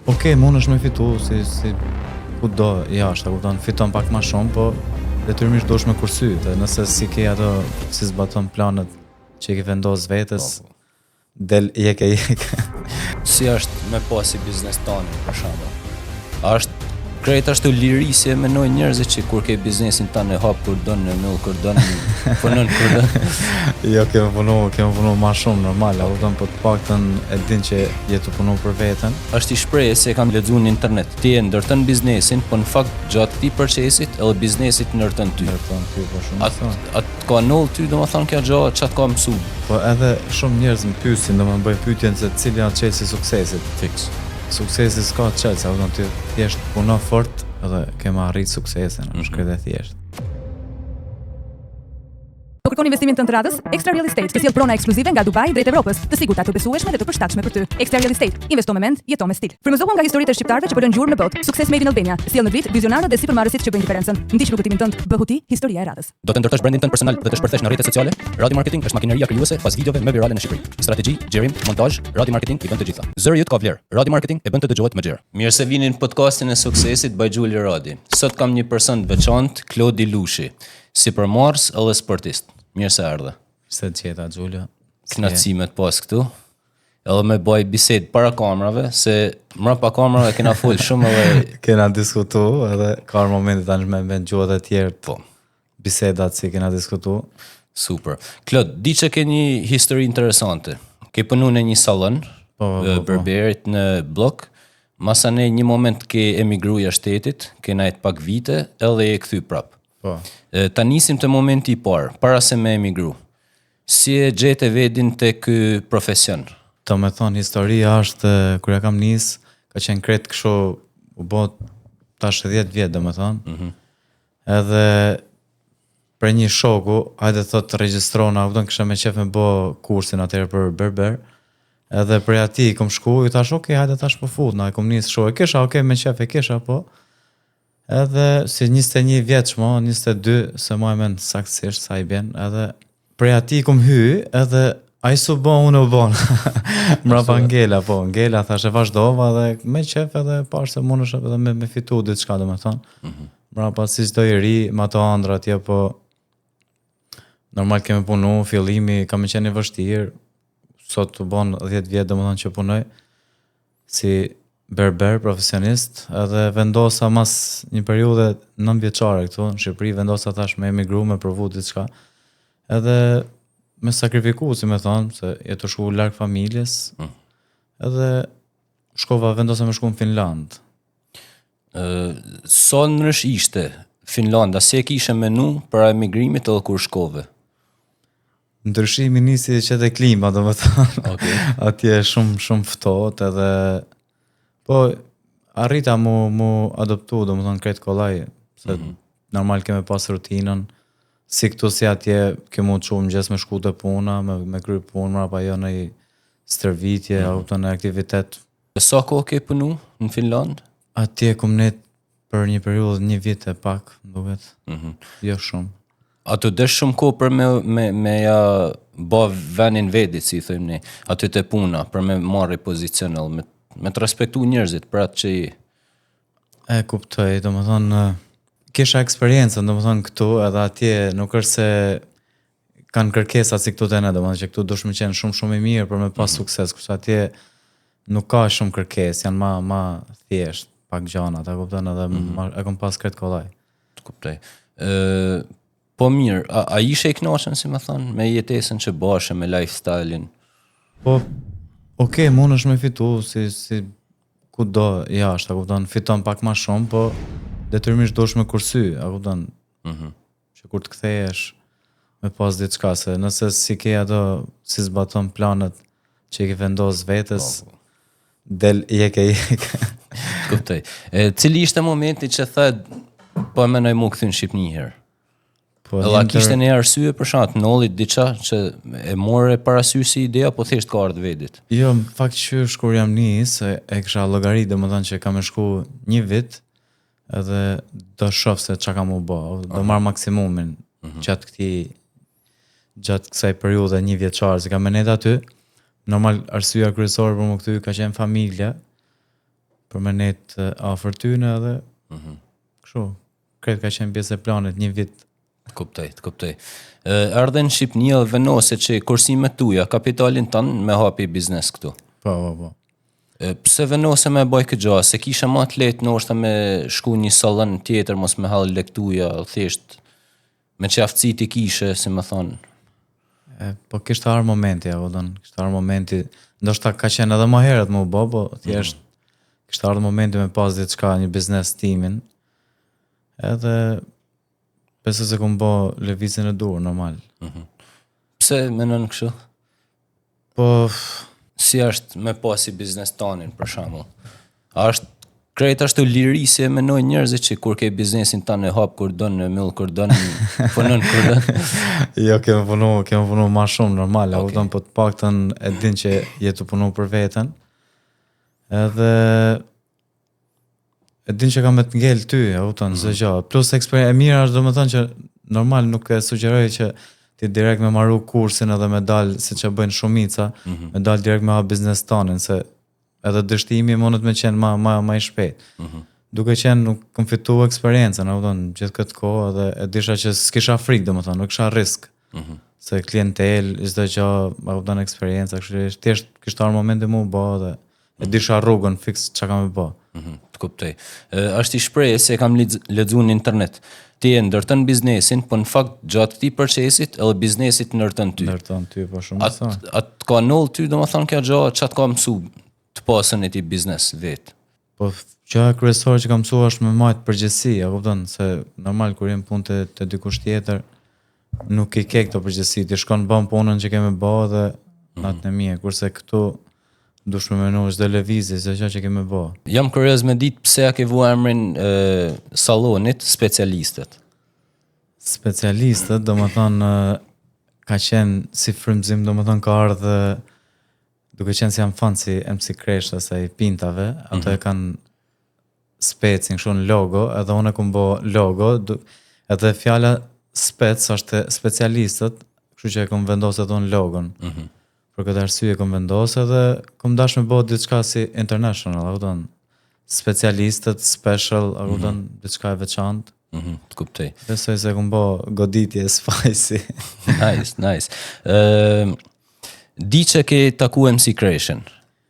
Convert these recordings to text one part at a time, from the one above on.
Okej, mund është me fitu, si ku do jashtë, kupton, fiton pak ma shumë, po detyrimisht duhesh me kursy, dhe nëse si ke ato, si zbaton planet që i ke vendos vetes, del jeke. Si është me pasi biznes tonë, për shembull? Krejt është liri si e menoj njerëzit që kur ke biznesin tanë e hap kur don, në null kur don, punon kur don. Jo, kemi punu ma shumë normal, po të paktën e din që je të punu për veten. Është i shprehje se e kam lexuar në internet. Ti e ndërton biznesin, po në fakt gjatë këtij procesit edhe biznesit ndërton ty. Ndërton ty po shumë. Atë ka null ty, domethënë kjo gjë çat ka mësu. Po edhe shumë njerëz më pyesin, domethënë bëjnë pyetjen se cili janë çelësi i suksesit. Fiks. Suksesi s'ka çelësi, apo ti thjesht puno fort edhe kemë arrit suksesin, është krejt e thjesht. Do kërkon investimin tënd të radhës? Extra Real Estate, që sjell prona ekskluzive nga Dubai drejt Evropës, të sigurta, të besueshme dhe të përshtatshme për ty. Extra Real Estate, investo me mend, jeto me stil. Frymëzohu nga historitë e shqiptarëve që po lënë gjurmë në botë. Success made in Albania, sjell në vit vizionarët dhe sipërmarrësit që bëjnë diferencën. Ndiq rrugëtimin tënd, bëhu ti historia e radhës. Do të ndërtosh brandin tënd personal dhe të shpërthesh në rrjetet sociale? Radio marketing është makineria krijuese pas videove më virale në Shqipëri. Strategji, gjerim, montazh, radio marketing i bën të gjitha. Zëri yt ka vlerë. Radio marketing e bën të dëgjohet më gjerë. Mirë se vini në podcastin e suksesit by Gjuli Radi. Sot kam një person të veçantë, Klodi Lushi, sipërmarrës edhe sportist. Mirë se erdhe. Se qeta, Gjulio. Knatësime të pas këtu. Edhe me baj bisedë para kamerave, se mrapa kamerave kena folë shumë edhe... Kena diskutu, edhe ka momentit tani me gjuhët e tjerë, Po. Bisedat si kena diskutu. Super. Klod, di që ke një histori interesante. Ke punu në një salon, berberit në blok, masane një moment ke emigruja shtetit, ke najt pak vite, edhe e këthy prap. Po. Ta nisim të momenti i parë, para se me emigru. Si e gjete vedin të ky profesion? Të me thonë, historia është, kërja kam nis, ka qenë kretë kësho, u bo tash 10 vjetë, dhe me thonë. Edhe për një shoku, hajde thot të regjistrona, u kësha me qef me bo kursin atërë për berber, edhe për ati kom shku, ju tash, okej, hajde tash po fut, na e kom nis shoku, e kisha, okej, me qef e kisha, po. Edhe si 21 vjeç mo, 22, se mo e men saksisht sa i bjen, edhe prej ati kom hy, edhe a i su bon, unë u bon. Mrapa ngela, po, ngela, thash e vazhdova dhe me qef edhe pash se mund është edhe me fitu diçka dhe me thonë. Mrapa si qdo i ri, ma të andra tje, po normal kemi punu, fillimi kam qenë i vështirë, sot të bon 10 vjetë dhe me thonë që punoj, si berber, profesionist, edhe vendosa mas një periudhe 9 vjeçare këtu, në Shqipëri, vendosa thash me emigru, me provu diçka, edhe me sakrifiku, si me thonë, se jetë shku larg familjes, edhe shkova, vendosa me shku në Finland. Sa nërësh ishte Finlanda, si e kishe menu për emigrimit edhe kur shkove? Ndryshimi nisi që dhe klima, do me thonë, Okay. atje shumë ftohtë, edhe po arrita mu adoptu, do me thonë kretë kollaj, se normal keme pas rutinën, si këtu si atje kemu të shumë gjes me shku të puna, me kry punë, mrapa jo në i stërvitje, auto në aktivitet. Sa kohë ke punu në Finland? Atje kom net për një periudhë 1 vit e pak, duket, jo shumë. A të desh shumë kohë për me ja ba venin vedit, si thëmë ne, aty të puna, për me marri pozicional, me të respektu njerëzit për atë që i... E kuptoj, do më thonë, kisha eksperiencën, do më thonë këtu, edhe atje nuk është se kanë kërkesat si këtu të ne, do më thonë që këtu dush me qenë shumë i mirë për me pas sukses, kështë atje nuk ka shumë kërkes, janë ma thjesht, pak gjana, ta kuptën edhe e kom pas kretë kollaj. Të kuptoj. Po mirë, a ishe i knaqen, si me thonë, me jetesën që bashe, me lifestyle-in? Po, okej, mund është me fitu, si ku do jashtë, ta kuptën, fiton pak ma shumë, po detyrimisht dush me kursy, a kuptën, që kur të kthejesh me pas diçka, se nëse si ke ato, si zbaton planet që i ke vendos vetes, del jeke. Kuptoj. Cili ishte momenti që thëd, po e menoj mu këthy në Shqipë një herë? Edhe a kishte një arsye për shatë, nollit diqa që e more parasysh si ideja, po thjesht ka ardhë vedit? Jo, në fakt që kur jam nis, e kisha llogarit, domethënë që kam shku 1 vit, edhe do shoh se çka kam u bë, do marr maksimumin gjatë kësaj periudhe 1 vjeçare, se kam menet aty. Normal arsyeja kryesore për më këty ka qenë familja, për me net afër tyne edhe kështu. Kretë ka qenë pjesë e planit 1 vit. Kuptoj. Ardhen në Shqipëni dhe venose që kursimet tuja, kapitalin tanë me hapi biznes këtu. Po. Pse venose me baj këtë gja, se kisha ma të letë në është me shku një salon tjetër, mos me halë lektuja, thjesht me qaftësi ti kishe, si me thonë. Po kishtë arë momenti, kishtë arë momenti, ndoshta ka qenë edhe më herët më bo, po thjesht kishtë arë momenti me pas diçka një biznes timin, edhe besoj se kum bo lëvizjen e dur, normal. Pse menon kështu? Po, si është me pasi biznes tanin, për shembull? A është krejt ashtu liri si e menojnë njerëzit që kur ke biznesin tanë e hap kur don, e myll kur don, punon kur don? Jo, kemi punu ma shumë normal, po të paktën e din që je të punu për veten. Edhe e din që kam me të ngel ty, zë gjë. Plus eksperiencë e mirë është domethënë që normal nuk e sugjeroj që ti direkt me marru kursin edhe me dal siç e bëjnë shumica, me dal direkt me ha biznes tanin, se edhe dështimi mundet me qenë ma i shpejt. Duke qenë nuk kam fitu eksperiencën, gjithë këtë kohë edhe e disha që s'kisha frikë, domethënë, nuk kisha risk. Se klientel, çdo gjë, eksperiencë, kështu thjesht kishte arë momenti mu bë dhe e disha rrugën fix çka kam bë. Të kuptoj. Është i shprehje se kam lexuar në internet. Ti e ndërton biznesin, po në fakt gjatë këtij procesit edhe biznesit ndërton ty. Ndërton ty po shumë sa. Atë ka nol ty, domethënë kjo gjë çat ka mësu të pasën e ti biznes vet. Po gjëja kryesore që kam mësuar është me majt përgjegjësi, a kupton se normal kur jem punë te dikush tjetër nuk i ke këto përgjegjësi, ti shkon bën punën që kemë bë dhe natën e mia, kurse këtu dush me menu çdo lëvizje, çdo gjë që kemë bë. Jam kurioz me ditë pse ja ke vënë emrin sallonit specialistët. Specialistët, domethënë ka qenë si frymëzim, domethënë ka ardhur duke qenë si jam fan si MC Kresh ose i pintave, ato e kanë specin kështu në logo, edhe unë kam bë logo, edhe fjala spec është specialistët, kështu që e kam vendosur ato në logon. Për këtë arsye kam vendosur edhe kam dashur me bëj diçka si international, specialistët, special, diçka e veçantë. Të kuptoj. Besoj se kam bë goditje spicy. Nice. Di që ke taku MC Kreshen,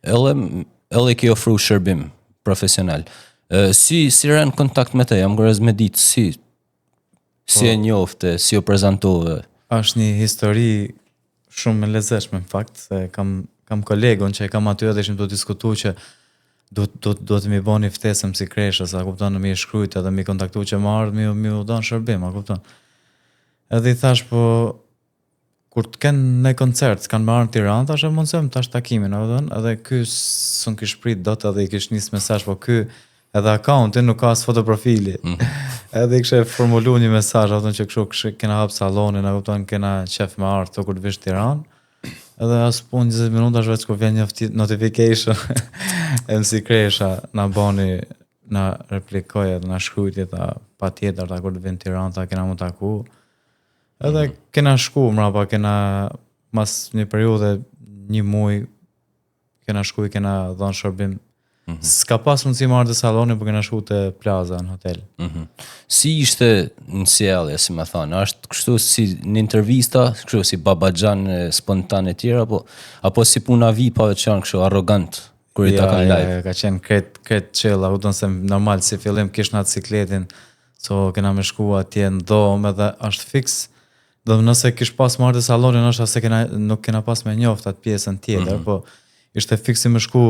edhe ke ofru shërbim profesional. Si rën kontakt me te, jam kurioz me ditë, si e njofte, si o prezantove? Është një histori shumë e lezetshme në fakt, se kam kolegun që e kam aty edhe ishim të diskutu që do të mi boni ftesë MC Kreshës, a kupton, në mi e shkrujt edhe mi kontaktu që më ardhë, mi u donë shërbim, a kupton. Edhe i thash, po kur të kenë në koncert, s'kanë marrë në Tiranë, tash e mundësëm tash takimin, edhe ky s'un kish prit dot, edhe i kish nis mesazh, po ky edhe akauntin nuk ka as fotoprofili. Edhe i kishe formulu një mesazh, që kështu kena hap sallonin, a kupton, kena qef me ardhë kur të vish në Tiranë. Edhe as punë 20 minuta veç kur vjen një notification MC Kresha na boni, na replikoj edhe na shkrujtje ta patjetër ta kur të vjen në Tiranë, ta kena mu taku. Edhe kena shku mrapa, kena mas një periudhe, një muj, kena shku i kena dhënë shërbim. S'ka pas mundësi marrë të salonin, por kena shku të plaza në hotel. Si ishte në sjellje, si më thonë, është kështu si në intervista, kështu si babaxhan spontan e tjera, apo si puna VIP-ave që janë kështu arrogant kur i takon live? Ka qenë kret chill, u se normal si fillim kish në atë cikletin, so kena me shku atje në dhomë edhe është fix. Do nëse kish pas marrë të salonin, është se nuk kena pas me njoft atë pjesën tjetër, po ishte fiksi me shku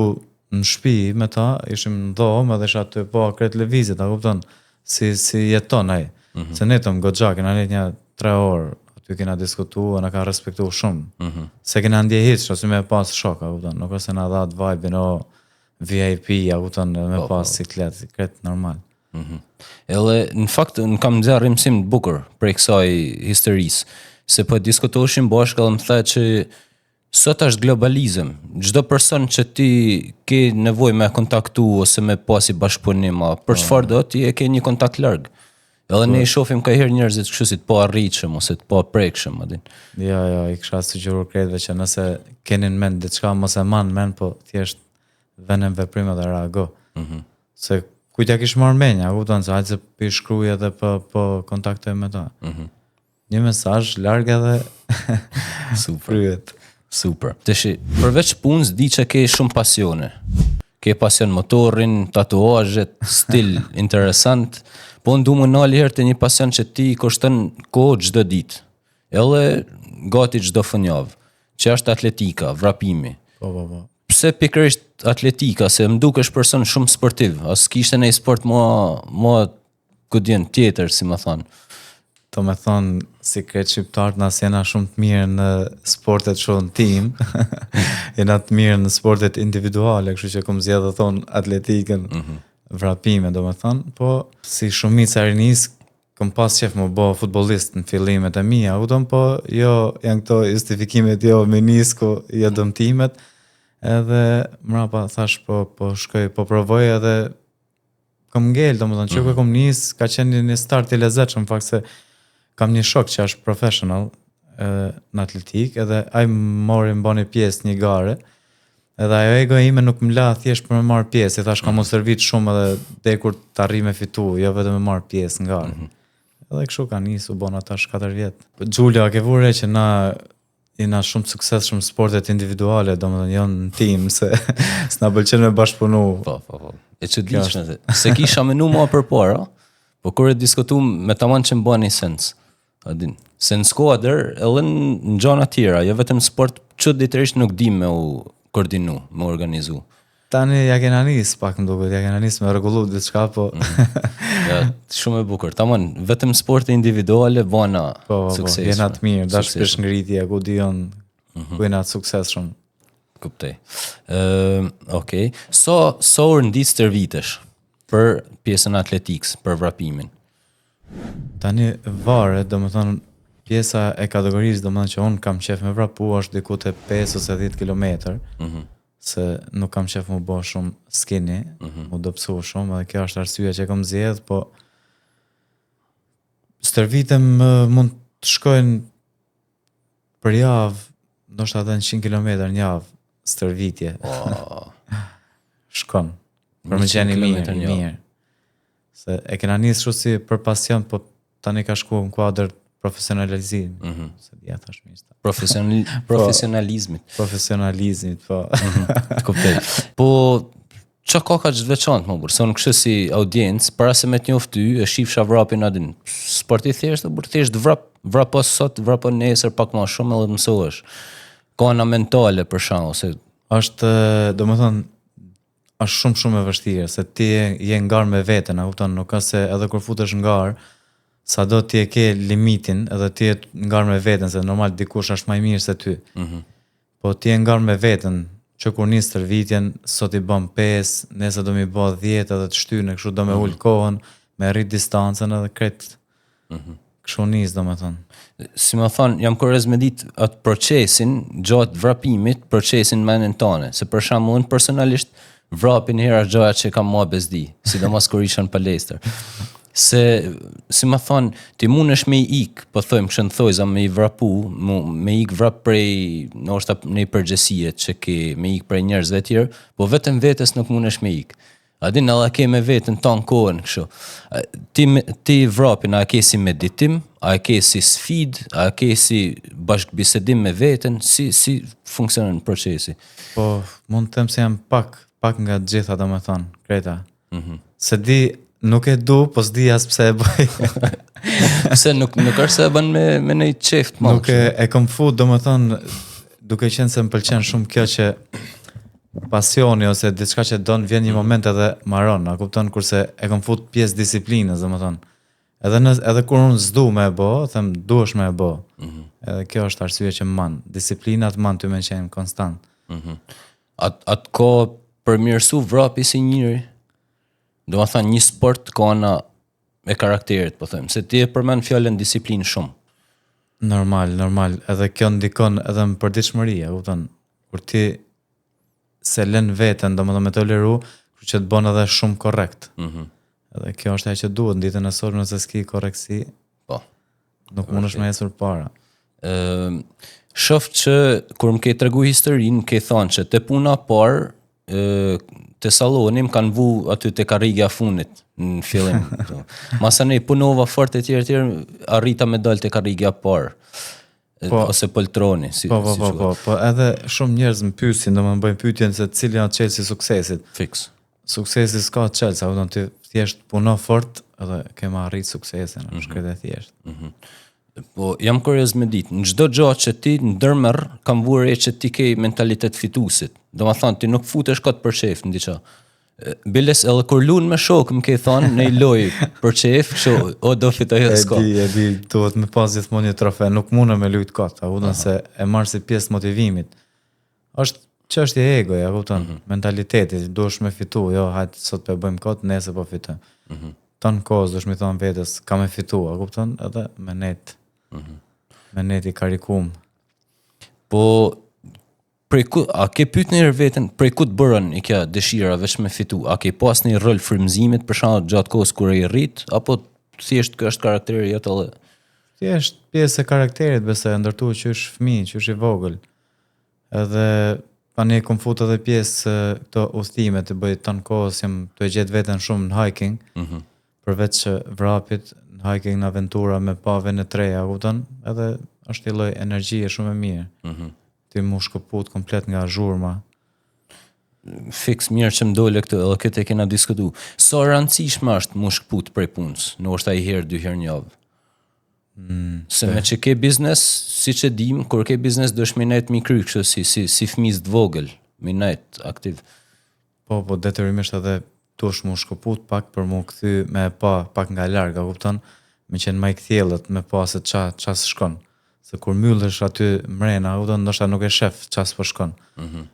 në shtëpi me ta, ishim në dhomë edhe isha aty po kret lëvizjet, a kupton, si jeton ai. Se ne tëm goxha, kena net një 3 orë, aty kena diskutuar, na ka respektuar shumë. Se kena ndje hiç, ose me pas shok, a kupton, nuk ose na dha atë vibe-in o VIP, a kupton, me pas siklet, kret normal. Edhe në fakt në kam nxjerrë mësim të bukur prej kësaj historisë, se po diskutoheshim bashkë edhe më tha që sot është globalizëm. Çdo person që ti ke nevojë me kontaktu ose me pasi bashkëpunim, për çfarë do ti e ke një kontakt larg. Edhe ne i shohim ka herë njerëzit kështu si të pa arritshëm ose të pa prekshëm, a din. Jo, i kisha sugjeruar kretëve që nëse keni në mend diçka mos e man mend, po thjesht vënë veprim dhe reago. Se kujt ja kish marrë menja, kupton se hajtë se pi shkruaj edhe po kontaktoj me ta. Një mesazh larg edhe Super. Super. Tash përveç punës di që ke shumë pasione. Ke pasion motorin, tatuazhet, stil interesant, po ndu më nali herë të një pasion që ti kushton kohë çdo ditë. Edhe gati çdo fundjavë, që është atletika, vrapimi. Po. Pse pikërisht atletika, se më dukesh person shumë sportiv, as kishte një sport më kudjen tjetër, si më thonë. Do me thonë, si kretë shqiptarët nas jena shumë të mirë në sportet shumë tim, jena të mirë në sportet individuale, kështu që kom zjedhe thonë atletikën, vrapime, do me thonë, po si shumica e rinis, kom pas qef më bo futbolist në fillimet e mija, po jo janë këto justifikimet jo menisko, jo dëmtimet, edhe mrapa thash po shkoj, po provoj edhe kom ngell, do me thonë, që kom nis, ka qenë një start i lezetshëm, fakt se kam një shok që është professional në atletik, edhe ai mori mbani pjesë një gare, edhe ajo ego ime nuk më la thjesht për me marrë pjesë, i thash kam u servit shumë edhe deri kur të arri me fitu, jo vetëm me marrë pjesë në gare. Edhe kështu ka nisu, bona tash 4 vjet. Giulia, ke vure që na jena shumë sukses shumë sportet individuale, domethënë jo në tim, se s'na pëlqen me bashkëpunu. Po. E çuditshme se kisha menu më përpara, po kur e diskutuam me tamam që mbani sens. Adin, se në skuadër, edhe në gjona tjera, jo vetëm sport, çuditërisht nuk di me u koordinu, me organizu. Tani ja kena nis pak më duket, ja kena nis me rregullu diçka, po. Ja, shumë e bukur. Tamam, vetëm sporte individuale bana sukses. Po, jena të mirë, dash pesh ngritje, ku dion ku jena të sukses shumë. Kuptoj. Okej. So rëndit stërvitesh për pjesën atletikës, për vrapimin? Tani vare, do më thonë, pjesa e kategorisë, do më thonë që unë kam qef me vrapu, është diku të 5 ose 10 kilometër, se nuk kam qef më bo shumë skinny, më dopsu shumë, edhe kjo është arsye që kam zjedh, po stërvitem mund të shkojnë për javë, ndoshta edhe në 100 kilometër një javë, stërvitje. Shkon, për më qenë i mirë. Se e kena nisë shu si për pasion, po tani ka shku në kuadër profesionalizim. Se dhja thash mirë. Profesionalizmit, po. Kuptoj. Po, që ka që veçantë më burë? Se unë kështë si audiencë, para se me të njoftë ty, e shifsha vrapin adin. Sporti thjeshtë, burë thjeshtë vrapo sot, vrapo nesër, pak ma shumë, edhe të mësohesh. Kona mentale për shano, se... Është, do më thonë, është shumë e vështirë, se ti je ngarë me veten, a kupton, nuk ka se edhe kur futesh ngarë, sa do ti e ke limitin, edhe ti je ngarë me veten, se normal dikush është më i mirë se ty. Po ti je ngarë me veten, që kur nis stërvitjen, sot i bëm 5, nese do mi bë 10 edhe të shtyne, kështu do me ullë kohën, me rrit distancën edhe kretë. Kështu nis, do me thonë. Si më thonë, jam kurioz me ditë atë procesin, gjatë vrapimit, procesin mendin tane, se për shembull unë personalisht vrapin herë është gjoja që kam ma bezdi, sidomos kur isha në palestër. Se, si më thonë, ti mundesh me i ik, po thojmë kështë në thojza me i vrapu, me i ik vrap prej, në është në i përgjësijet që ke me i ik prej njerëzve tjerë, po vetëm vetes nuk mundesh me i ik. Adin, edhe ke me vetën tonë kohën kështu. Ti vrapin, a ke si meditim, a ke si sfid, a ke si bashkëbisedim me vetën, si funksionon procesi? Po, mund të them se jam pak nga gjitha, do me thonë, kreta. Se di, nuk e du, po s'di as pse e bëj. Pse nuk është se e bën me në i qeft më? Nuk e kom fut, do me thonë, duke qenë se më pëlqen shumë kjo që pasioni ose diçka që don vjen një moment edhe maron, a kupton, kurse e kom fut pjesë disiplinës, do me thonë. Edhe kur unë s'du me e bo, them duhesh me e bo. Edhe kjo është arsye që më man. Disiplinat man ty me qenë konstant. Atë ko përmirësu vrapi si njëri, do më thënë një sport ka ana e karakterit, po thëmë, se ti e përmen fjallën disiplinë shumë. Normal, edhe kjo ndikon edhe më përditshmëria, kupton, kur ti se lën veten, do më të toleru, kur që të bon edhe shumë korrekt. Edhe kjo është ajo që duhet, në ditën e sotme nëse s'ki korreksi, po, nuk mundesh me ecur para. Shof që kur më ke tregu historinë, ke thonë që te puna parë te salloni më kanë vu aty te karrigja funit në fillim. Masane punova fort e tjerë, arrita me dal te karrigja parë. Ose poltroni, po edhe shumë njerëz më pyesin, domethënë bëjnë pyetjen se cili janë çelësi suksesit. Fix. Suksesi s'ka çelës, a do të thjesht puno fort edhe ke më arrit suksesin, është këtë thjesht. Po jam kurioz me ditë, në çdo gjë që ti ndërmerr, kam vurë që ti ke mentalitet fituesit. Domethënë ti nuk futesh kot për shef në diçka. Biles edhe kur luan me shok më ke thonë në loj për çef, kështu o do fitoj s'ka. E di, duhet me pas gjithmonë një trofe, nuk mundem me lut kot, a kupton se e marr si pjesë motivimit. Është çështje e egoja, kupton, mentaliteti, duhesh me fitu, jo, hajt sot po bëjmë kot, nesër po fitojmë. Tan kohës duhesh me thon vetes, kam e fitu, a kupton, edhe me net. Me net i karikum. Po a ke pyet në veten prej ku të bërën i kjo dëshira veç me fitu? A ke pas një rol frymëzimit për shkak gjatë kohës kur e rrit apo thjesht ky është karakteri jot edhe? Thjesht pjesë e karakterit, besoj, ndërtu që është fëmijë, që është i vogël. Edhe tani kom fut edhe pjesë këto udhëtime të bëj tan kohës, jam të gjet veten shumë në hiking. Përveç vrapit, në hiking, në aventura me pave në treja, kupton? Edhe është një lloj energjie shumë e mirë. Ti mu shkëput komplet nga zhurma. Fix mirë që më dole këtë, edhe këtë e kena diskutu. Sa rëndësishme është mu shkëput prej punës, në është a i herë, 2 herë një javë? Se me që ke biznes, si që dim, kur ke biznes dësh me nejt mi kry, kështë si fëmiz të vogël, me nejt aktiv. Po, detyrimisht edhe tush mu shkëput pak për mu këthy me pa pak nga larga, kupton? Me qenë ma i këthjelët, me pa se qa shkon. Se kur myllesh aty mrena, ndoshta nuk e shef ças po shkon.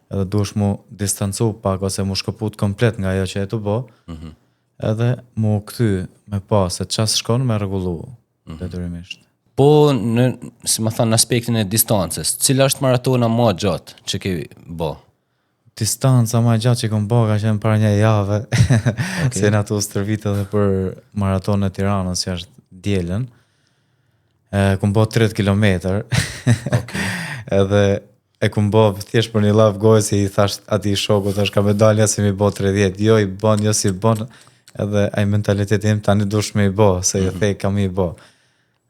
Edhe duhesh mu distancu pak ose mu shkëput komplet nga ajo që e të bo. Edhe mu kthy me pa se ças shkon me rregullu detyrimisht. Po si më thënë në aspektin e distancës, cila është maratona më e gjatë që ke bë? Distanca më e gjatë që kam bë ka qenë para një jave. Se na tu stërvit edhe për maratonën e Tiranës që është dielën. Kum bo 30 kilometër. Edhe e kum bo thjesht për një laf gojë si i thash ati shoku, thash ka medalja si mi bo 30, jo i bon, jo si bon, edhe ai mentaliteti im tani dush me i bo, se i thej kam i bo.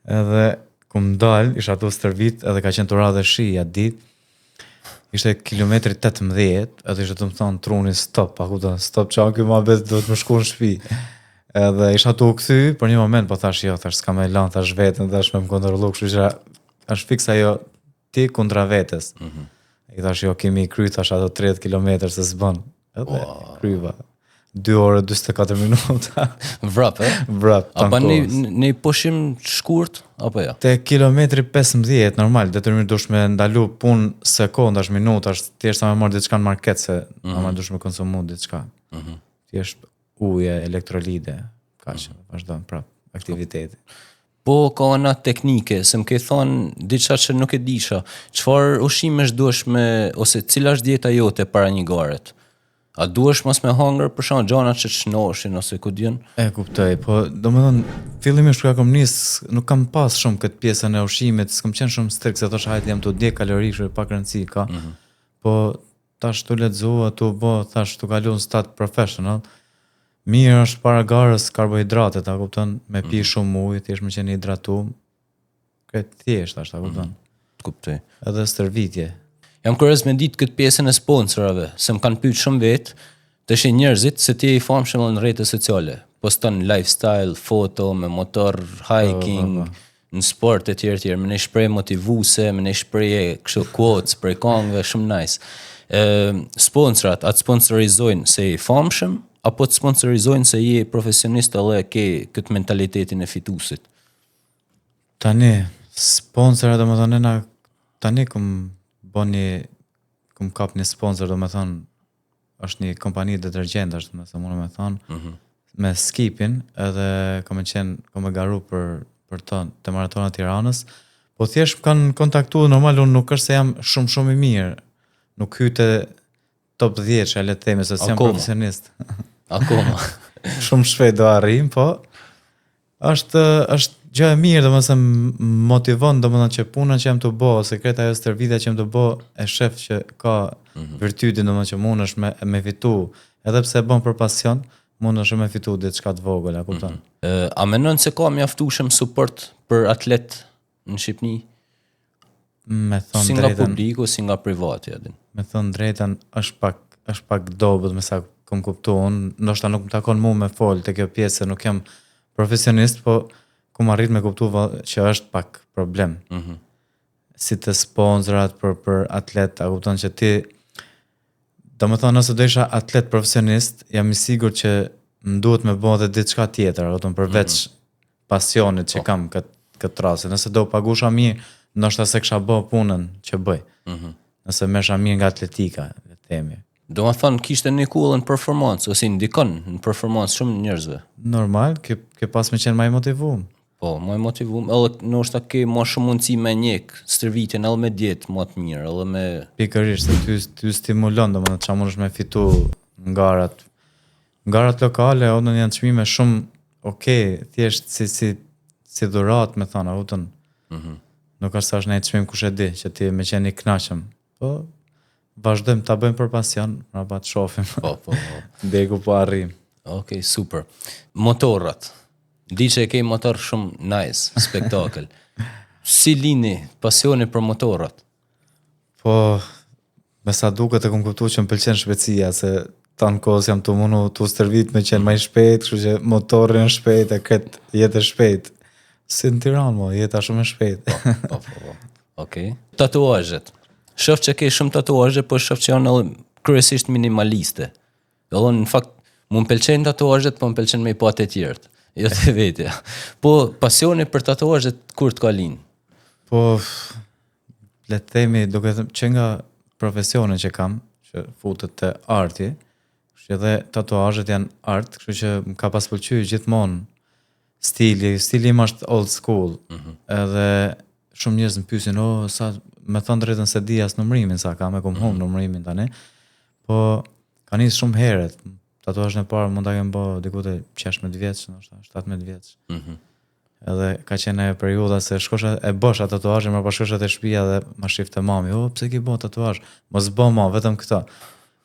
Edhe kum dal, isha tu stërvit, edhe ka qenë të radhe shi atë dit, ishte kilometri 18, edhe ishte të më thonë truni stop, stop qa kjo ma bet do të më shku në shpi. Edhe isha tu u kthy, për një moment po thash jo, thash s'ka me lan, thash vetën, thash me më kontrollu, kështu që është fiks ajo ti kundra vetes. I thash jo, kemi kry, thash ato 30 kilometër se s'bën. Edhe kryva. 2 orë 24 minuta. Vrap, e? Vrap. A ban një pushim shkurt, apo ja? Te kilometri 15, normal, detyrimisht dush me ndalu pun sekondash, minutash, thjesht sa me marr diçka në market, se normal dush me konsumu diçka. Thjesht uje, elektrolide, kaq, vazhdon prap aktiviteti. Po ka ana teknike, se më ke thonë diçka që nuk e disha. Çfarë ushqimesh duhesh me ose cila është dieta jote para një garet? A duhesh mos me hangër për shkak gjana që çnoshin ose ku diun? E kuptoj, po domethënë fillimisht kur kam nis, nuk kam pas shumë këtë pjesën e ushqimit, s'kam qenë shumë strikt, se thosh hajt jam të dje kalorikë, pak rëndësi ka. Po tash tu lexua, tu bë, thash tu kalon stat professional. Mirë është para garës karbohidratet, a kupton, me pi shumë ujë, thjesht më qenë hidratuar. Këtë thjesht është, a kupton. Kuptoj. Edhe stërvitje. Jam kurioz me ditë këtë pjesën e sponsorave, se më kanë pyet shumë vet, tash njerëzit se ti je i famshëm në rrjetet sociale. Poston lifestyle, foto me motor, hiking, në sport e tjerë, me një shprehje motivuese, me një shprehje kështu quotes për këngëve shumë nice. Sponsorat atë sponsorizojnë se je i famshëm apo të sponsorizojnë se je profesionist edhe ke këtë mentalitetin e fituesit? Tani, sponsora do më thonë, tani kum kap një sponsor, do më thonë, është një kompani detergjent, është nëse mund me thonë, me Skipin, edhe kom e garu për të maratona Tiranës, po thjesht kanë kontaktu, normal, unë nuk është se jam shumë i mirë, nuk hyte top 10 që e le të themi, se jam profesionist. Akoma. Shumë shpejt do arrim, po është gjë e mirë, domethënë motivon, domethënë që puna që jam të bë, sekreta ajo stërvitja që jam të bë, e shef që ka virtytin, domethënë që mundesh me fitu, edhe pse e bën për pasion, mund është me fitu diçka të vogël, a kupton? A mendon se ka mjaftueshëm suport për atlet në Shqipëri? Me thon Si nga drejtën, publiku, si nga privati, edin. me thon drejtën është pak dobët me sa kom kuptu unë, ndoshta nuk më takon mu me fol te kjo pjesë, nuk jam profesionist, po ku më arrit me kuptu që është pak problem. Si të sponsorat për atlet, a kupton që ti, do më thonë nëse do isha atlet profesionist, jam i sigurt që më duhet me bëhe dhe diçka tjetër, a kupton përveç pasionit që kam këtë rase. Nëse do pagusha mirë, ndoshta se kisha bë punën që bëj. Nëse mesha mirë nga atletika, le të themi. Do më thonë kishte një kullë në performancë, ose ndikon në performancë shumë njerëzve. Normal, ke pas me qenë më i motivuar. Po, më i motivuar, edhe ndoshta ke më shumë mundësi me njek, stërvitjen edhe me dietë më të mirë, edhe me Pikërisht, se ty stimulon, domethënë çfarë mundesh me fitu ngarat. Ngarat lokale, o në janë çmime shumë okay, thjesht si dhurat, me thënë, a kupton. Nuk është sa është një çmim kush e di, që ti me qenë i kënaqëm. Po vazhdojmë ta bëjmë për pasion, pra të shohim. Po. Degu po arrim. Okej, super. Motorrat. Di që e ke motor shumë nice, spektakel. Si lini pasioni për motorrat? Po, me sa duket e kom kuptu që më pëlqen shpejtësia, se tanë kohës jam të mundu të stërvit me qenë më i shpejt, kështu që motorin shpejt e këtë jetë shpejt. Si në Tiranë, mo, jeta shumë e shpejt. Po. Okej. Tatuazhet. Shoh që ke shumë tatuazhe, po shoh që janë edhe kryesisht minimaliste. Edhe në fakt, mu më pëlqejnë tatuazhet, po më pëlqen me i pa të tjerët. Jo të vetja. Po pasioni për tatuazhet kur të ka linë? Po, le të themi, duke që nga profesionin që kam, që futet të arti, kështu edhe tatuazhet janë art, kështu që më ka pas pëlqyer gjithmonë stili im është old school. Edhe shumë njerëz më pyesin, sa me thënë drejtën se di as numrimin sa kam, e kom humbur numrimin tani. Po ka nisë shumë herët. Tatuazhin e parë mund ta kem bë diku te 16 vjeç, ndoshta 17 vjeç. Edhe ka qenë ajo periudha se shkosha e bësha tatuazhin, më pas shkosha te shtëpia dhe ma shifte mami, pse ke bën tatuazh? Mos bë më, vetëm këto.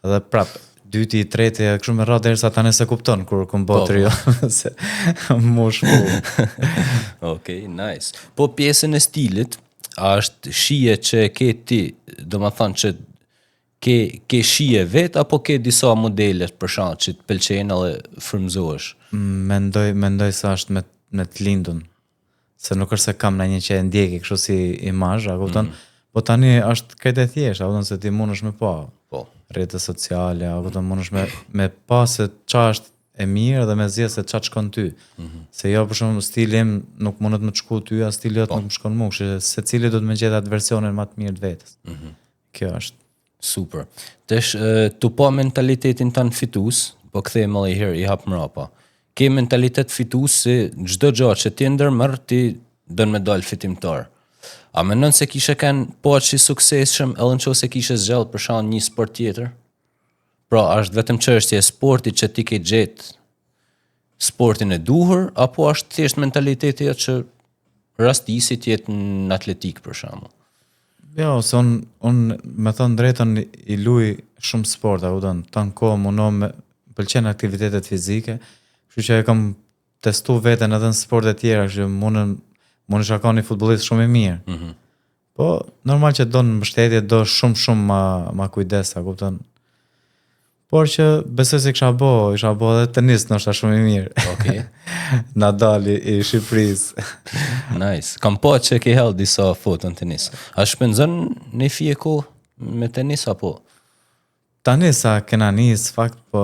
Edhe prap dyti, treti, kështu me radhë derisa tani se kupton kur kum botri jo se mush po. Okej, nice. Po pjesën e stilit, a është shije që ke ti, do më thënë që ke shije vet apo ke disa modele për shkak që të pëlqejnë edhe frymëzohesh? Mendoj se është me të lindun. Se nuk është se kam ndonjë që e ndjeki kështu si imazh, a kupton? Po tani është këtë e thjeshtë, a kupton se ti mundesh me pa. Po. Rrjete sociale, a kupton mundesh me pa se ç'a është e mirë dhe me zgjedh se ç'a të shkon ty. Se jo për shembull stili im nuk mundet më të shku ty, as stili jot nuk më shkon mua, kështu se secili do të më gjetë atë versionin më të mirë të vetes. Kjo është Super. Tesh tu pa mentalitetin tan fitues, po kthehem edhe një herë i hap mrapa. Ke mentalitet fitues se çdo gjë që ti ndërmerr ti don me dal fitimtar. A mendon se kishe kanë poçi suksesshëm edhe nëse kishe zgjallë për shkak një sport tjetër? Pra, është vetëm çështje e sportit që ti ke gjetë sportin e duhur, apo është thjesht mentaliteti që rastisi të jetë në atletik për shembull? Jo, se unë me thënë drejtën i luj shumë sport, a udon, tanë kohë mundon me pëlqen aktivitetet fizike, kështu që e kam testu veten edhe në sportet tjera, kështu që mund shaka një futbollist shumë i mirë. Po, normal që do në mbështetje, do shumë ma kujdes, a kupton. Por që besoj se isha bo edhe tenis nështë shumë i mirë. Okej. Nadali i Shqipërisë. Nice. Kam pa që ke hell disa foto në tenis. A shpenzon në fije ko me tenis apo? Tani sa kena nis, fakt, po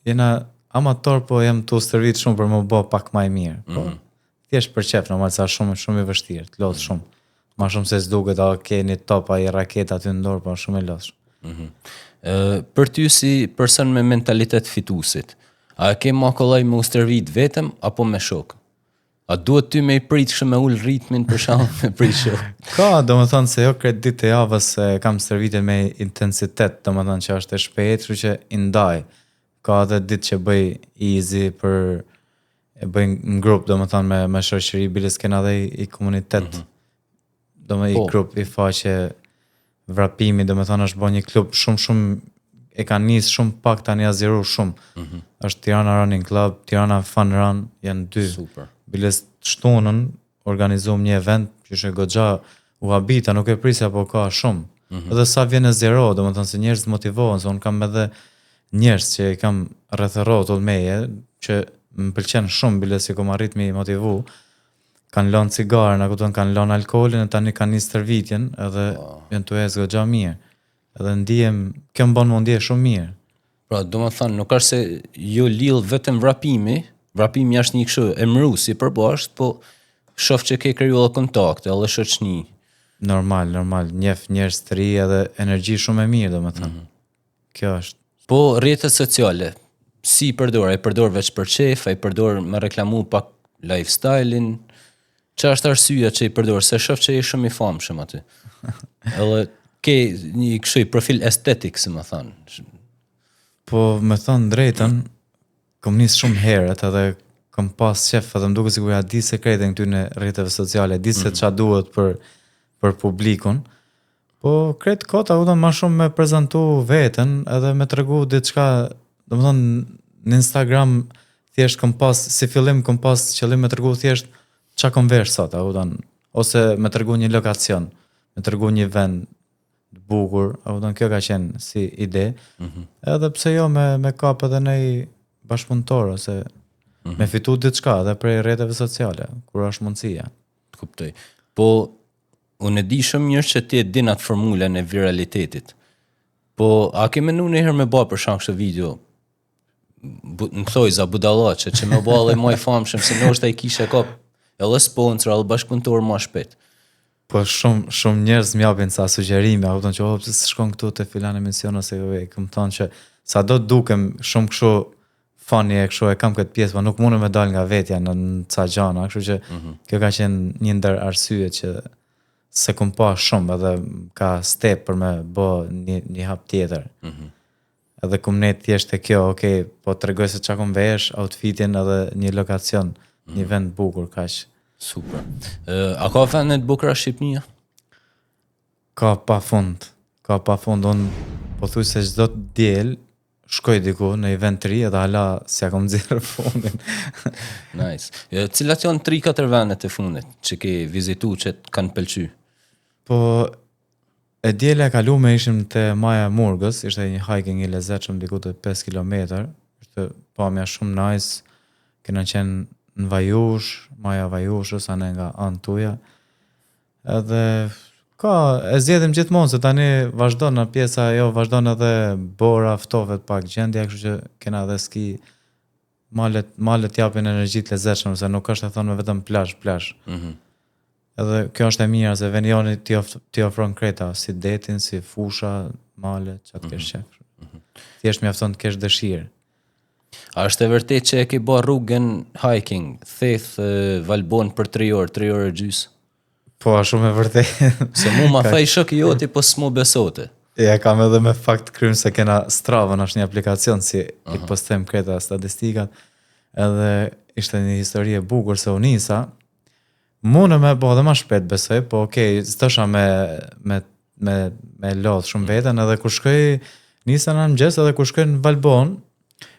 jena amator, po jam të stërvit shumë për më bo pak ma i mirë. Po, thjesht për qef, normal sa shumë i vështirë, të lodhë shumë. Ma shumë se s'duket, a ke një top, a i raket aty në dorë, po shumë i lodhë shumë. Për ty si person me mentalitet fituesit, a ke ma kollaj me u stërvit vetëm apo me shok? A duhet ty me i prit kështë me ull ritmin për shkak me prit shok? Ka, do më thonë se jo kretë ditë e javës kam stërvitin me intensitet, do më thonë që është e shpejt, kështu që i ndaj. Ka edhe ditë që bëj easy e bëj në grup, do më thonë me shoqëri, biles kena dhe i komunitet, do më i grup, i faqe vrapimi, do më thonë është bo një klub shumë e kanë nis shumë pak tani azjeru shumë. Është Tirana Running Club, Tirana Fun Run, janë dy. Super. Biles shtunën organizuam një event që është goxha u habita, nuk e prisja, po ka shumë. Edhe sa vjen e zero, domethënë se njerëz motivohen, se unë kam edhe njerëz që i kam rreth rrotull meje që më pëlqen shumë bile si kom arrit me motivu. Kanë lënë cigaren, a kupton, kanë lënë alkoolin e tani kanë nisë tërvitjen edhe janë tu ecë goxha mirë. Edhe ndihem, kjo më bën më ndje shumë mirë. Pra, domethënë nuk është se ju lill vetëm vrapimi është një kështu emëruesi përbashkët, po shoh që ke krijuar kontakte, edhe shoqni. Normal, njeh njerëz të ri edhe energji shumë e mirë, domethënë. Kjo është. Po rrjetet sociale, si i përdor? Ai përdor veç për çef, ai përdor me reklamu pak lifestyle-in. Çfarë është arsyeja që i përdor? Se shoh që je shumë i famshëm aty. Edhe ke një kështu profil estetik, si më thënë. Po me thënë drejtën, kom nis shumë herët edhe kom pas qef, edhe më duket sikur ja di sekretin këty në rrjeteve sociale, di se ç'a duhet për publikun. Po kretë kota u ma shumë me prezentu veten edhe me tregu diçka, domethënë në Instagram thjesht kom pas si fillim kom pas qëllim me tregu thjesht ç'a kom vesh sot, ose me tregu një lokacion, me tregu një vend të bukur, kjo ka qenë si ide. Edhe pse jo me kap edhe nej bashkëpunëtor ose me fitu diçka edhe prej rrjeteve sociale, kur është mundësia. Kuptoj. Po unë e di shumë mirë që ti e din atë formulën e viralitetit. Po a ke menuar ndonjëherë me bë për shkak këtë video? Më thoj za budallaqe që më bëllë më i famshëm se ndoshta i kishe kap edhe sponsor edhe bashkëpunëtor më shpejt. Po shumë njerëz më japin sa sugjerime, a kupton që pse s'shkon këtu te filan emision ose kam thonë që sado dukem shumë kështu funny e kështu e kam këtë pjesë, po nuk mundem me dal nga vetja në ca gjëna, kështu që kjo ka qenë një ndër arsyet që se kom pa shumë edhe ka step për me bë një hap tjetër. Edhe kom ne thjesht e kjo, okay, po tregoj se çka kom vesh, outfitin edhe një lokacion, një vend bukur kaq. Super. A ka vende të bukura Shqipnia? Ka pa fund. Unë po thuj se çdo diel shkoj diku në event të ri edhe hala s'ja kom nxjerr fundin. Nice. Cilat janë 3-4 vendet e fundit që ke vizituar që të kanë pëlqyer? Po e diela e kaluame ishim te Maja Murgës, ishte një hiking i lezetshëm diku te 5 kilometër. Ishte pamja shumë nice. Kena qenë në Vajush, Maja Vajushës, anë nga anë tuja. Edhe e zgjedhim gjithmonë se tani vazhdon në pjesa, vazhdon edhe bora, ftohet pak gjendja, kështu që kena edhe ski, malet japin energji të lezetshme, se nuk është e thonë me vetëm plazh. Edhe kjo është e mirë, se Venioni ti ofron kreta, si detin, si fusha, malet, që atë kesh qef. Thjesht mjafton të kesh dëshirë. A është e vërtet që e ke bë rrugën hiking, theth Valbon për 3 orë gjys? Po, a shumë e vërtet. Se mu ma thaj shoki joti, po s'mu besote. Ja, kam edhe me fakt krym se kena Strava, është një aplikacion si i postojmë kreta statistikat, edhe ishte një histori e bukur se u nisa, mune me bo dhe ma shpet besoj, po okej, s'tosha me lodh shumë veten, edhe kur shkoj nisa në mëngjes, edhe kur shkoj në Valbon,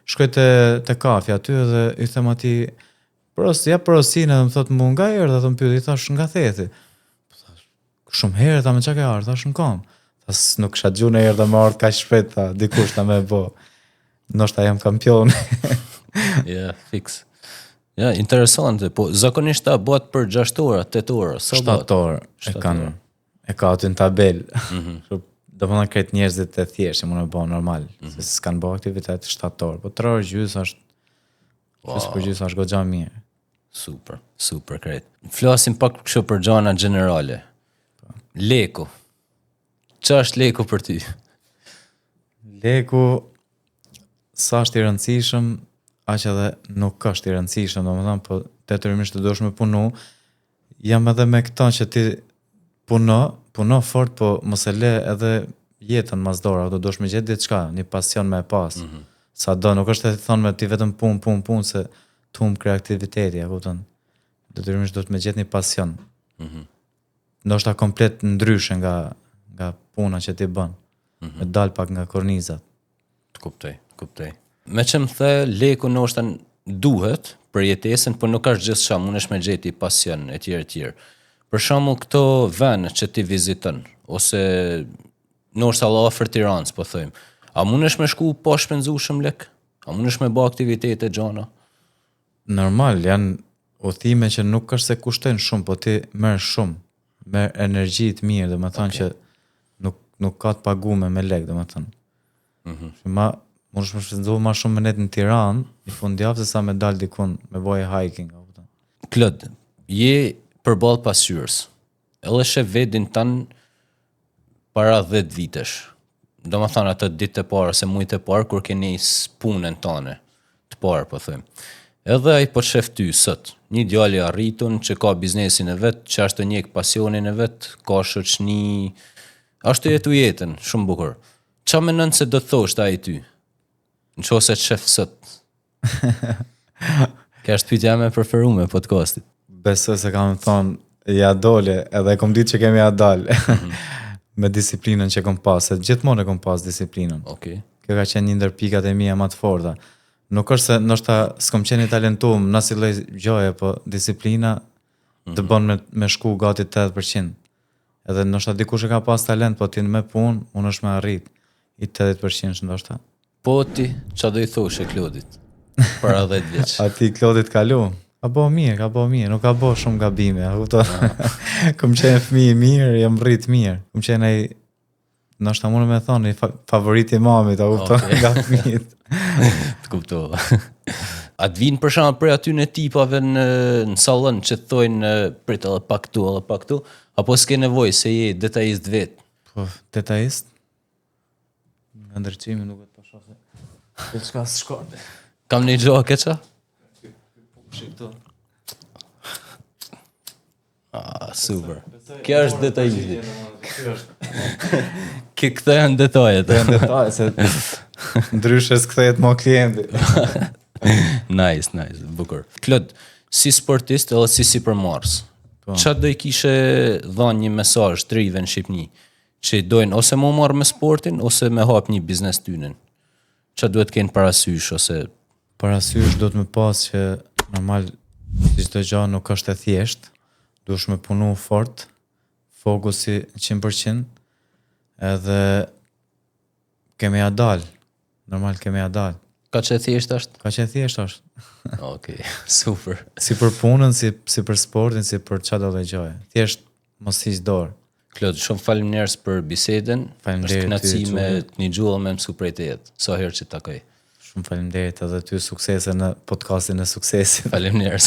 shkoj te kafe aty edhe i them atij prosin edhe më thot mu nga erdha, dhe më pyet, i thash nga thethi. Shumë herë ta me çka ke ardhur, thash në kam. Thash nuk kisha dëgjuar erdha më ardh kaq shpejt, tha dikush ta më bë. Ndoshta jam kampion. Ja, fix. Ja, interesante, po zakonisht ta bëhet për 6 orë, 8 orë, sa bëhet? 7 orë e kanë. E ka aty në tabel. Domethënë këtë njerëzit e thjeshtë mund të bëjnë normal, se s'kan bërë aktivitet 7 orë, po 3 orë gjys është goxha mirë. Super krejt. Flasim pak kështu për gjëra generale. Leku. Ç'a është leku për ty? Leku sa është i rëndësishëm, aq edhe nuk është i rëndësishëm, domethënë, po detyrimisht të dush me punu. Jam edhe me këto që ti puno fort, po mos e le edhe jetën mas dora, do dush me gjetë diçka, një pasion me pas. Sa do, nuk është të thonë me ti vetëm pun, se të humbë kreativiteti, a kupton. Detyrimisht do të me gjetë një pasion. Ndoshta komplet ndryshe nga puna që ti bën. Me dal pak nga kornizat. Kuptoj. Me që më the, leku ndoshta duhet për jetesën, por nuk është gjithçka, mundesh me gjeti pasion e tjerë. Për shembull këto vende që ti viziton ose ndoshta Allah ofër Tiranës, po thojmë. A mundesh me shku pa shpenzuar lek? A mundesh me bë aktivitete gjana? Normal, janë udhime që nuk është se kushtojnë shumë, po ti merr shumë, merr energji të mirë, domethënë që nuk ka të paguame me lek, domethënë. Mundesh me shpenzu më shumë me net në Tiranë, në fundjavë se sa me dal dikun me bëj hiking, apo. Klod, je përballë pasqyrës. Edhe shef vetin tan para 10 vitesh. Domethënë ato ditë e parë ose muajt e parë kur ke nis punën tënde të parë, po them. Edhe ai po shef ty sot, një djalë i arritun që ka biznesin e vet, që ashtu njeh pasionin e vet, ka shoqni, ashtu jetu jetën, shumë bukur. Ç'a mendon se do të thosh ai ty? Nëse të shef sot. Ka është pyetja me preferuar podcastit. Besoj se kam thonë, ja dole, edhe kom ditë që kemi ja dal. Me disiplinën që kom pas, se gjithmonë e kom pas disiplinën. Okej. Kjo ka qenë një ndër pikat e mia më të forta. Nuk është se ndoshta s'kom qenë i talentuar në asnjë lloj gjoje, po disiplina të bën me shku gati 80%. Edhe ndoshta dikush e ka pas talent, po ti me punë, unë është me arrit i 80% ndoshta. Po ti, ç'a do i thosh e Klodit? Para 10 vjeç. A ti Klodit kalu? Ka bo mirë, nuk ka bo shumë gabime, kom qenë fëmijë mirë, jam rrit mirë, kom qenë ai, ndoshta mund me thonë, favoriti i mamit, nga fëmijët. Të kuptova. A të vinë për shembull për aty në tipave në sallën që të thojnë prit edhe pak tu, apo s'ke nevojë se je detajist vet? Po, detajist? Nga ndërqimi nuk e të pashofe. Këtë shka së shkorde. Kam një gjohë keqa? Super. Kjo është detajisti. Kjo këto janë detajet. Se ndryshe s'kthehet më klienti. Nice, bukur. Klod, si sportist edhe si përmarrës, ç'a do i kishe dhënë një mesazh të rive në Shqipëni, që dojnë ose më marrë me sportin ose me hap një biznes tynin? Ç'a duhet të kenë parasysh ose parasysh do të më pas që normal si çdo gjë nuk është e thjeshtë, duhesh me punu fort, fokusi 100%, edhe kemi ja dal. Normal kemi ja dal. Ka që thjesht është? Ka që thjesht është. Okej, super. Si për punën, si për sportin, si për çdo lloj gjëje. Thjesht mos hiq dorë. Klod, shumë faleminderit për bisedën. Faleminderit. Është kënaqësi me një gjuhë me mësu prej tejet. Sa herë që takoj. Shumë faleminderit edhe ty, suksese në podcastin e suksesit. Faleminderit.